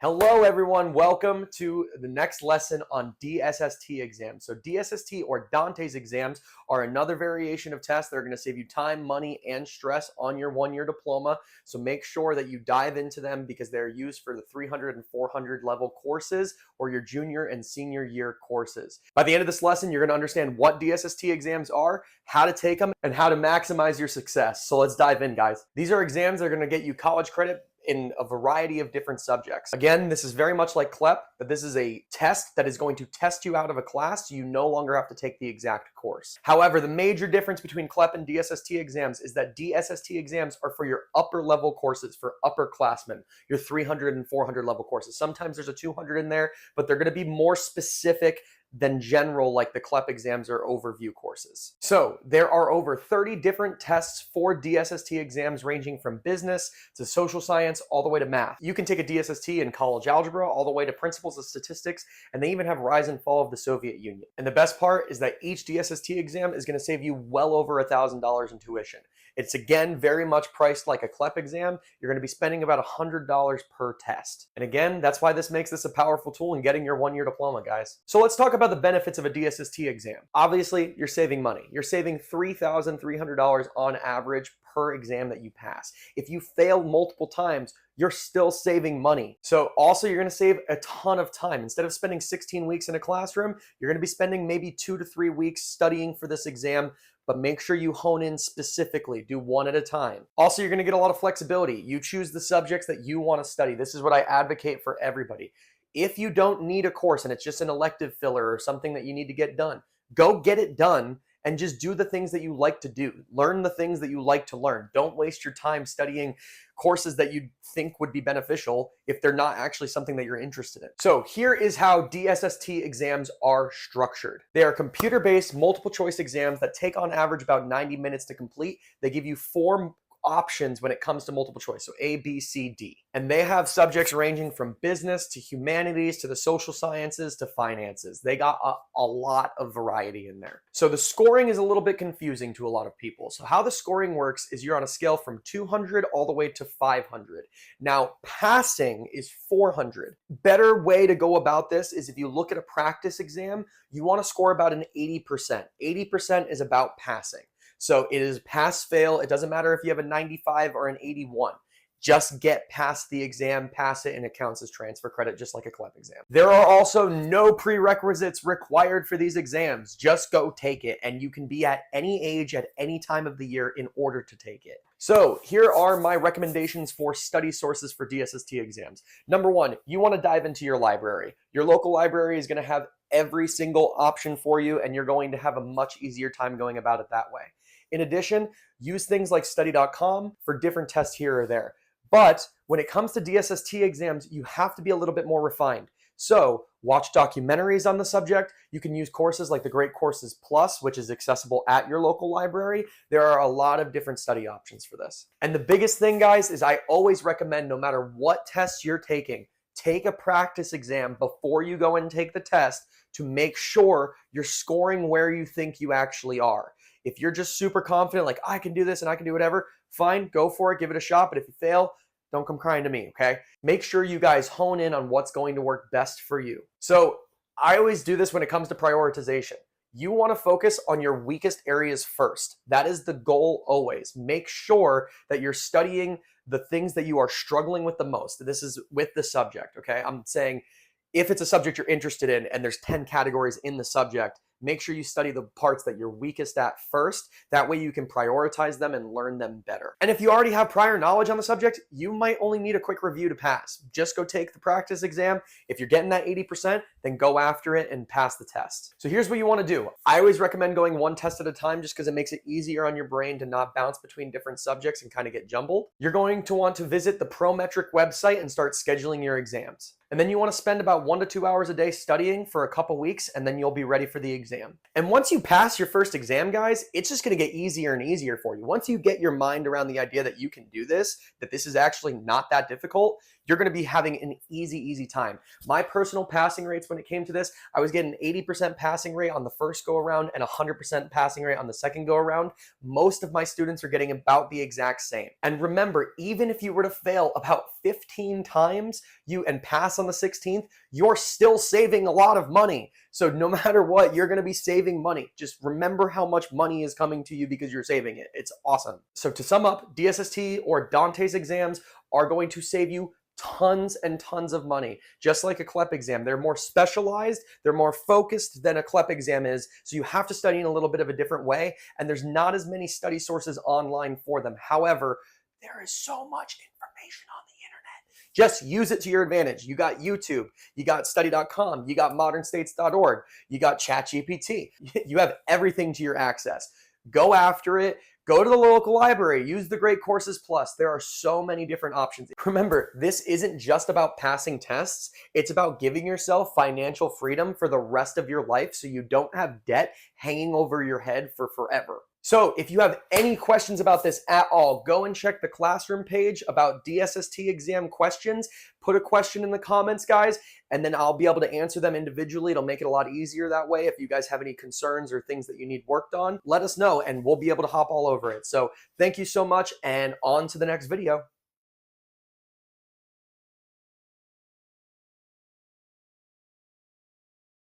Hello everyone, welcome to the next lesson on DSST exams. So DSST or Dante's exams are another variation of tests that are going to save you time, money, and stress on your one-year diploma. So make sure that you dive into them because they're used for the 300 and 400 level courses or your junior and senior year courses. By the end of this lesson, you're going to understand what DSST exams are, how to take them, and how to maximize your success. So let's dive in, guys. These are exams that are going to get you college credit in a variety of different subjects. Again, this is very much like CLEP, but this is a test that is going to test you out of a class so you no longer have to take the exact course. However, the major difference between CLEP and DSST exams is that DSST exams are for your upper level courses, for upperclassmen, your 300 and 400 level courses. Sometimes there's a 200 in there, but they're going to be more specific than general, like the CLEP exams or overview courses. So there are over 30 different tests for DSST exams ranging from business to social science all the way to math. You can take a DSST in college algebra all the way to principles of statistics, and they even have rise and fall of the Soviet Union. And the best part is that each DSST exam is going to save you well over $1,000 in tuition. It's again very much priced like a CLEP exam. You're going to be spending about $100 per test. And again, that's why this makes this a powerful tool in getting your one-year diploma, guys. So let's talk about the benefits of a DSST exam. Obviously, you're saving money. You're saving $3,300 on average per exam that you pass. If you fail multiple times, you're still saving money. So also you're going to save a ton of time. Instead of spending 16 weeks in a classroom, you're going to be spending maybe 2 to 3 weeks studying for this exam, but make sure you hone in specifically. Do one at a time. Also, you're going to get a lot of flexibility. You choose the subjects that you want to study. This is what I advocate for everybody. If you don't need a course and it's just an elective filler or something that you need to get done, go get it done and just do the things that you like to do. Learn the things that you like to learn. Don't waste your time studying courses that you think would be beneficial if they're not actually something that you're interested in. So here is how DSST exams are structured. They are computer-based multiple choice exams that take on average about 90 minutes to complete. They give you 4 options when it comes to multiple choice, so A, B, C, D. And they have subjects ranging from business to humanities to the social sciences to finances. They got a lot of variety in there. So the scoring is a little bit confusing to a lot of people. So how the scoring works is you're on a scale from 200 all the way to 500. Now, passing is 400. Better way to go about this is if you look at a practice exam, you want to score about an 80%. 80% is about passing. So it is pass fail. It doesn't matter if you have a 95 or an 81. Just get past the exam, pass it, and it counts as transfer credit, just like a CLEP exam. There are also no prerequisites required for these exams. Just go take it, and you can be at any age at any time of the year in order to take it. So here are my recommendations for study sources for DSST exams. Number 1, you want to dive into your library. Your local library is going to have every single option for you, and you're going to have a much easier time going about it that way. In addition, use things like study.com for different tests here or there. But when it comes to DSST exams, you have to be a little bit more refined. So watch documentaries on the subject. You can use courses like the Great Courses Plus, which is accessible at your local library. There are a lot of different study options for this. And the biggest thing, guys, is I always recommend no matter what tests you're taking, take a practice exam before you go and take the test to make sure you're scoring where you think you actually are. If you're just super confident, like I can do this and I can do whatever, fine, go for it, give it a shot. But if you fail, don't come crying to me, okay? Make sure you guys hone in on what's going to work best for you. So I always do this when it comes to prioritization. You want to focus on your weakest areas first. That is the goal always. Make sure that you're studying the things that you are struggling with the most. This is with the subject, okay? I'm saying if it's a subject you're interested in and there's 10 categories in the subject, make sure you study the parts that you're weakest at first. That way you can prioritize them and learn them better. And if you already have prior knowledge on the subject, you might only need a quick review to pass. Just go take the practice exam. If you're getting that 80%, then go after it and pass the test. So here's what you want to do. I always recommend going one test at a time just because it makes it easier on your brain to not bounce between different subjects and kind of get jumbled. You're going to want to visit the Prometric website and start scheduling your exams. And then you want to spend about 1 to 2 hours a day studying for a couple weeks, and then you'll be ready for the exam. And once you pass your first exam, guys, it's just going to get easier and easier for you. Once you get your mind around the idea that you can do this, that this is actually not that difficult, you're going to be having an easy time. My personal passing rates when it came to this, I was getting 80% passing rate on the first go around and 100% passing rate on the second go around. Most of my students are getting about the exact same. And remember, even if you were to fail about 15 times and pass on the 16th, you're still saving a lot of money. So no matter what, you're going to be saving money. Just remember how much money is coming to you because you're saving it. It's awesome. So to sum up, DSST or Dante's exams are going to save you tons and tons of money. Just like a CLEP exam, they're more specialized, they're more focused than a CLEP exam is, so you have to study in a little bit of a different way, and there's not as many study sources online for them. However, there is so much information on the internet. Just use it to your advantage. You got YouTube, you got study.com, you got modernstates.org, you got ChatGPT. You have everything to your access. Go after it. Go to the local library, use the Great Courses Plus. There are so many different options. Remember, this isn't just about passing tests. It's about giving yourself financial freedom for the rest of your life so you don't have debt hanging over your head for forever. So if you have any questions about this at all, go and check the classroom page about DSST exam questions. Put a question in the comments, guys, and then I'll be able to answer them individually. It'll make it a lot easier that way. If you guys have any concerns or things that you need worked on, let us know and we'll be able to hop all over it. So thank you so much, and on to the next video.